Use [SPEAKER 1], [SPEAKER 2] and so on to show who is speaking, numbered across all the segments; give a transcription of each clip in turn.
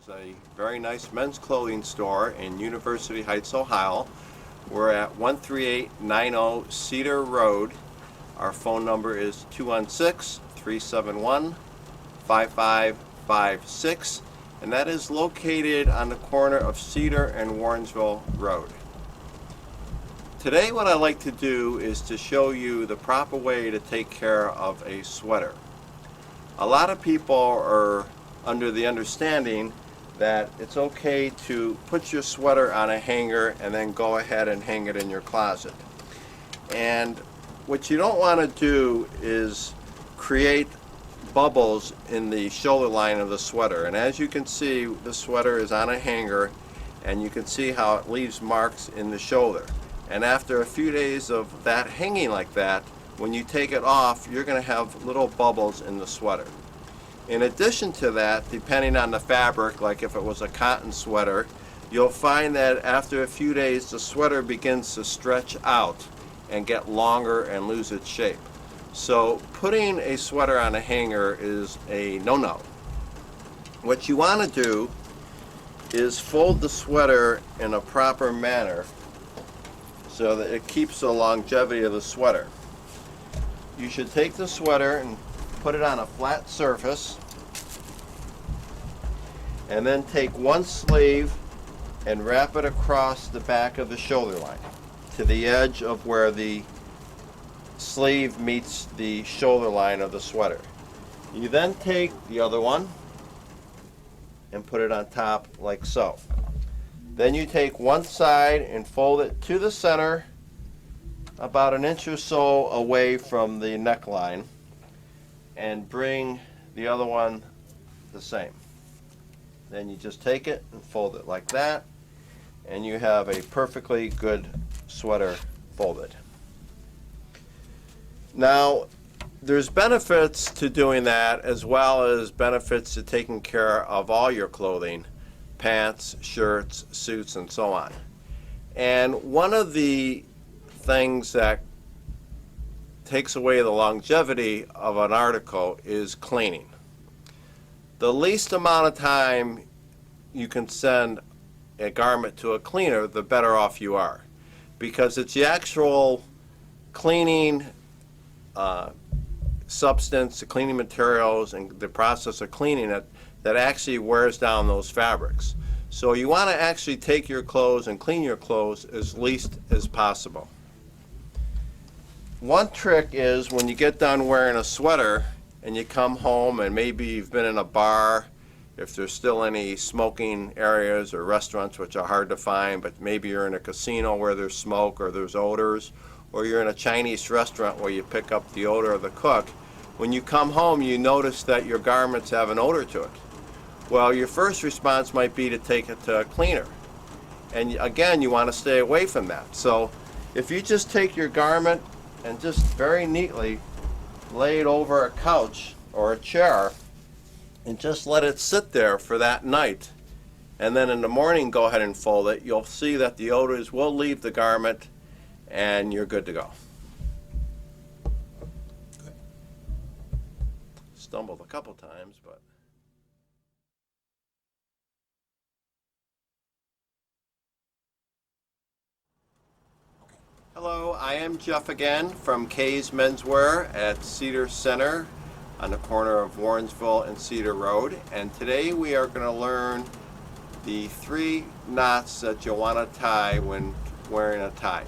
[SPEAKER 1] is a very nice men's clothing store in University Heights, Ohio. We're at 13890 Cedar Road. Our phone number is 216-371-5556, and that is located on the corner of Cedar and Warrensville Road. Today what I'd like to do is to show you the proper way to take care of a sweater. A lot of people are under the understanding that it's okay to put your sweater on a hanger and then go ahead and hang it in your closet. And what you don't want to do is create bubbles in the shoulder line of the sweater. And as you can see, the sweater is on a hanger, and you can see how it leaves marks in the shoulder. And after a few days of that hanging like that, when you take it off, you're going to have little bubbles in the sweater. In addition to that, depending on the fabric, like if it was a cotton sweater, you'll find that after a few days the sweater begins to stretch out and get longer and lose its shape. So putting a sweater on a hanger is a no-no. What you want to do is fold the sweater in a proper manner so that it keeps the longevity of the sweater. You should take the sweater and put it on a flat surface, and then take one sleeve and wrap it across the back of the shoulder line to the edge of where the sleeve meets the shoulder line of the sweater. You then take the other one and put it on top like so. Then you take one side and fold it to the center about an inch or so away from the neckline, and bring the other one the same. Then you just take it and fold it like that, and you have a perfectly good sweater folded. Now, there's benefits to doing that, as well as benefits to taking care of all your clothing, pants, shirts, suits, and so on. And one of the things that takes away the longevity of an article is cleaning. The least amount of time you can send a garment to a cleaner, the better off you are, because it's the actual cleaning substance, the cleaning materials, and the process of cleaning it that actually wears down those fabrics. So you want to actually take your clothes and clean your clothes as least as possible. One trick is when you get done wearing a sweater and you come home and maybe you've been in a bar, if there's still any smoking areas or restaurants, which are hard to find, but maybe you're in a casino where there's smoke or there's odors, or you're in a Chinese restaurant where you pick up the odor of the cook. When you come home, you notice that your garments have an odor to it. Well, your first response might be to take it to a cleaner. And again, you want to stay away from that. So if you just take your garment and just very neatly lay it over a couch or a chair and just let it sit there for that night, and then in the morning go ahead and fold it, you'll see that the odors will leave the garment and you're good to go. Good. Stumbled a couple times, but hello, I am Jeff again from Kay's Menswear at Cedar Center on the corner of Warrensville and Cedar Road, and today we are going to learn the 3 knots that you'll want to tie when wearing a tie.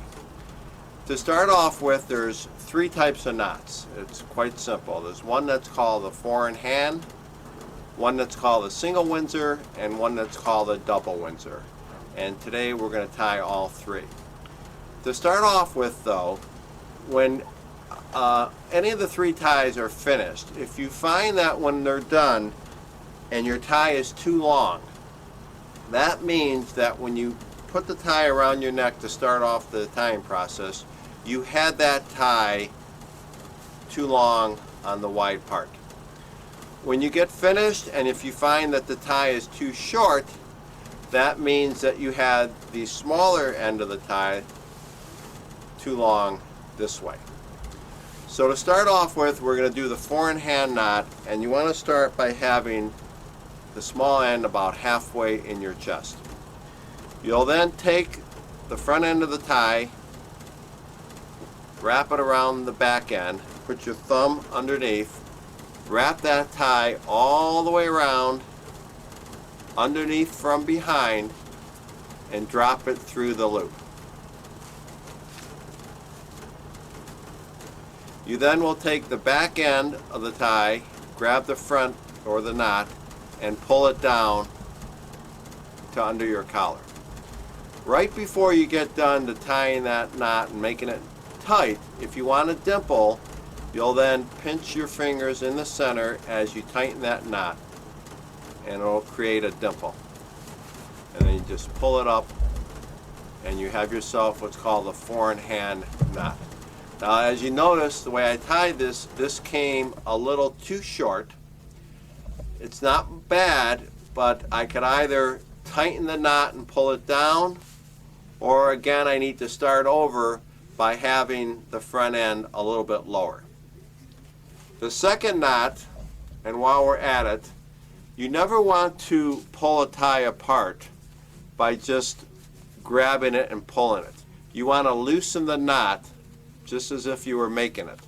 [SPEAKER 1] To start off with, there's 3 types of knots. It's quite simple. There's one that's called the 4-in-hand, one that's called a single Windsor, and one that's called a double Windsor. And today we're going to tie all 3. To start off with though, when any of the 3 ties are finished, if you find that when they're done and your tie is too long, that means that when you put the tie around your neck to start off the tying process, you had that tie too long on the wide part. When you get finished, and if you find that the tie is too short, that means that you had the smaller end of the tie too long this way. So to start off with, we're going to do the 4-in-hand knot, and you want to start by having the small end about halfway in your chest. You'll then take the front end of the tie, wrap it around the back end, put your thumb underneath, wrap that tie all the way around, underneath from behind, and drop it through the loop. You then will take the back end of the tie, grab the front or the knot, and pull it down to under your collar. Right before you get done to tying that knot and making it tight, if you want a dimple, you'll then pinch your fingers in the center as you tighten that knot, and it'll create a dimple. And then you just pull it up, and you have yourself what's called a four-in-hand knot. Now, as you notice, the way I tied this came a little too short. It's not bad, but I could either tighten the knot and pull it down, or again, I need to start over by having the front end a little bit lower. The second knot, and while we're at it, you never want to pull a tie apart by just grabbing it and pulling it. You want to loosen the knot just as if you were making it,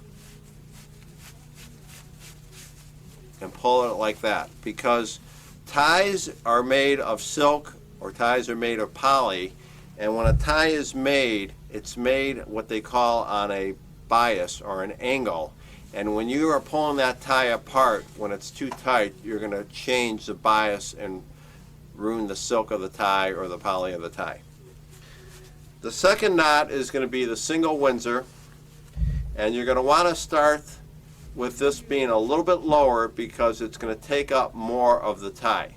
[SPEAKER 1] and pull it like that, because ties are made of silk or ties are made of poly, and when a tie is made, it's made what they call on a bias or an angle, and when you are pulling that tie apart, when it's too tight, you're going to change the bias and ruin the silk of the tie or the poly of the tie. The second knot is going to be the single Windsor, and you're going to want to start with this being a little bit lower because it's going to take up more of the tie.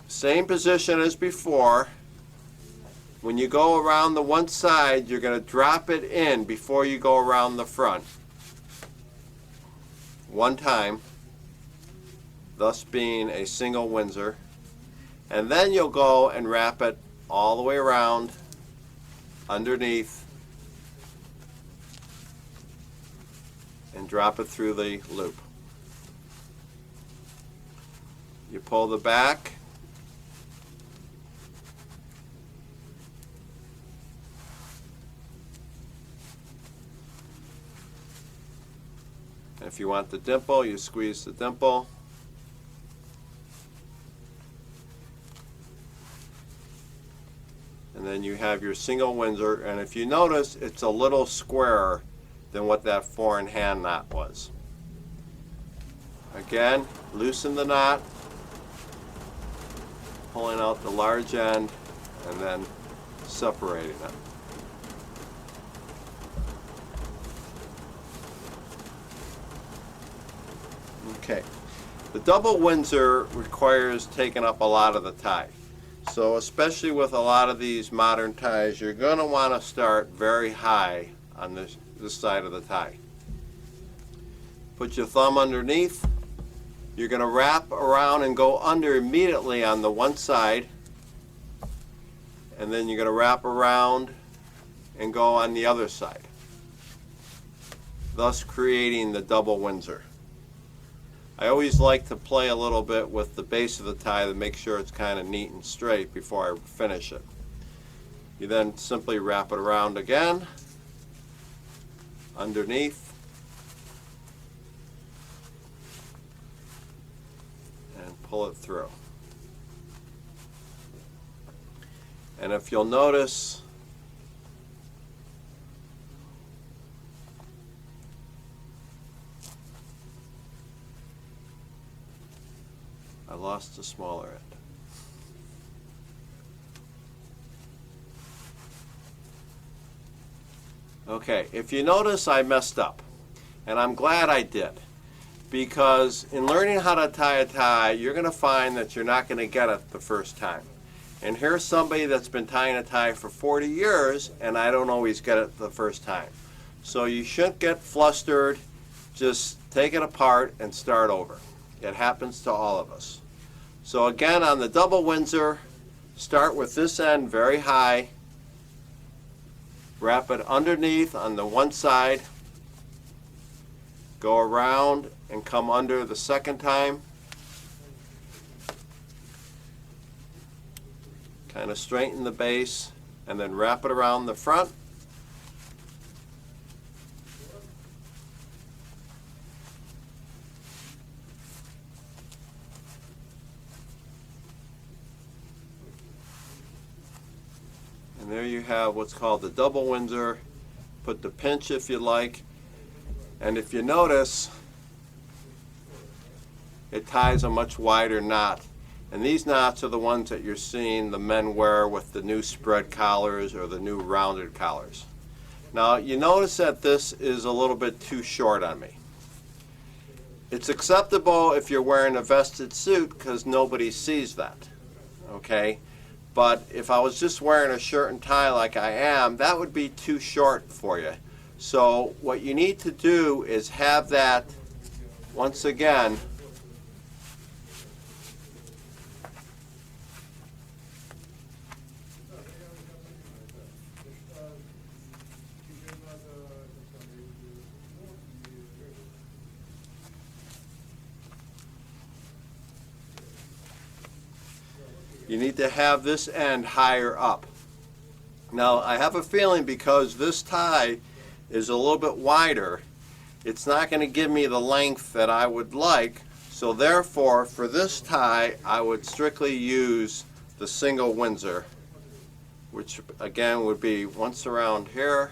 [SPEAKER 1] Same position as before. When you go around the one side, you're going to drop it in before you go around the front. One time, thus being a single Windsor. And then you'll go and wrap it all the way around, underneath, and drop it through the loop. You pull the back, and if you want the dimple, you squeeze the dimple. And then you have your single Windsor, and if you notice, it's a little squarer than what that four-in-hand knot was. Again, loosen the knot, pulling out the large end, and then separating it. Okay, the double Windsor requires taking up a lot of the tie. So especially with a lot of these modern ties, you're going to want to start very high on this side of the tie. Put your thumb underneath. You're going to wrap around and go under immediately on the one side, and then you're going to wrap around and go on the other side, thus creating the double Windsor. I always like to play a little bit with the base of the tie to make sure it's kind of neat and straight before I finish it. You then simply wrap it around again, underneath, and pull it through. And if you'll notice, I lost the smaller end. Okay, if you notice, I messed up, and I'm glad I did, because in learning how to tie a tie, you're going to find that you're not going to get it the first time. And here's somebody that's been tying a tie for 40 years, and I don't always get it the first time. So you shouldn't get flustered. Just take it apart and start over. It happens to all of us. So again, on the double Windsor, start with this end very high, wrap it underneath on the one side, go around and come under the second time, kind of straighten the base, and then wrap it around the front. And there you have what's called the double Windsor. Put the pinch if you like. And if you notice, it ties a much wider knot. And these knots are the ones that you're seeing the men wear with the new spread collars or the new rounded collars. Now you notice that this is a little bit too short on me. It's acceptable if you're wearing a vested suit because nobody sees that, okay? But if I was just wearing a shirt and tie like I am, that would be too short for you. So what you need to do is have that, once again, you need to have this end higher up. Now I have a feeling because this tie is a little bit wider, it's not going to give me the length that I would like, so therefore for this tie I would strictly use the single Windsor, which again would be once around here,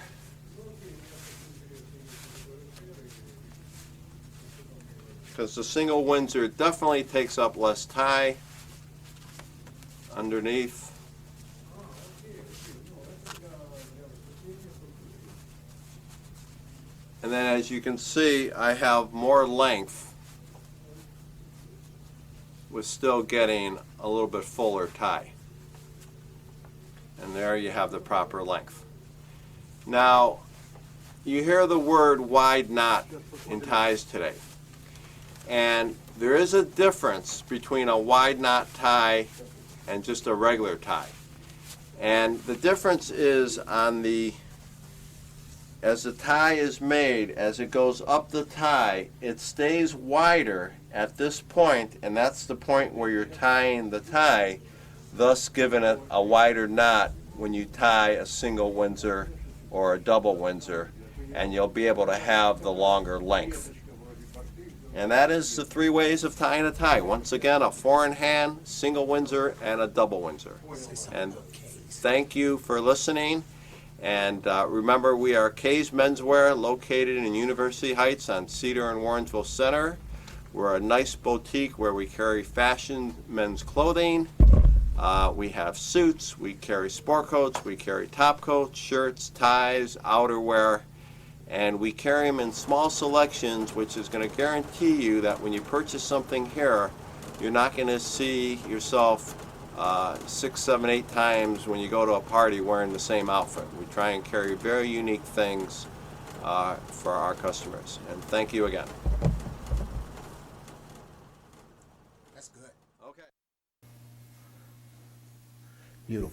[SPEAKER 1] because the single Windsor definitely takes up less tie underneath. And then as you can see, I have more length with still getting a little bit fuller tie. And there you have the proper length. Now, you hear the word wide knot in ties today. And there is a difference between a wide knot tie and just a regular tie. And the difference is on the, as the tie is made, as it goes up the tie, it stays wider at this point, and that's the point where you're tying the tie, thus giving it a wider knot when you tie a single Windsor or a double Windsor, and you'll be able to have the longer length. And that is the 3 ways of tying a tie. Once again, a 4-in-hand, single Windsor, and a double Windsor. And thank you for listening. And remember, we are Kay's Menswear, located in University Heights on Cedar and Warrensville Center. We're a nice boutique where we carry fashion men's clothing. We have suits, we carry sport coats, we carry top coats, shirts, ties, outerwear, and we carry them in small selections, which is going to guarantee you that when you purchase something here, you're not going to see yourself 6, 7, 8 times when you go to a party wearing the same outfit. We try and carry very unique things for our customers. And thank you again.
[SPEAKER 2] That's good.
[SPEAKER 1] Okay.
[SPEAKER 2] Beautiful.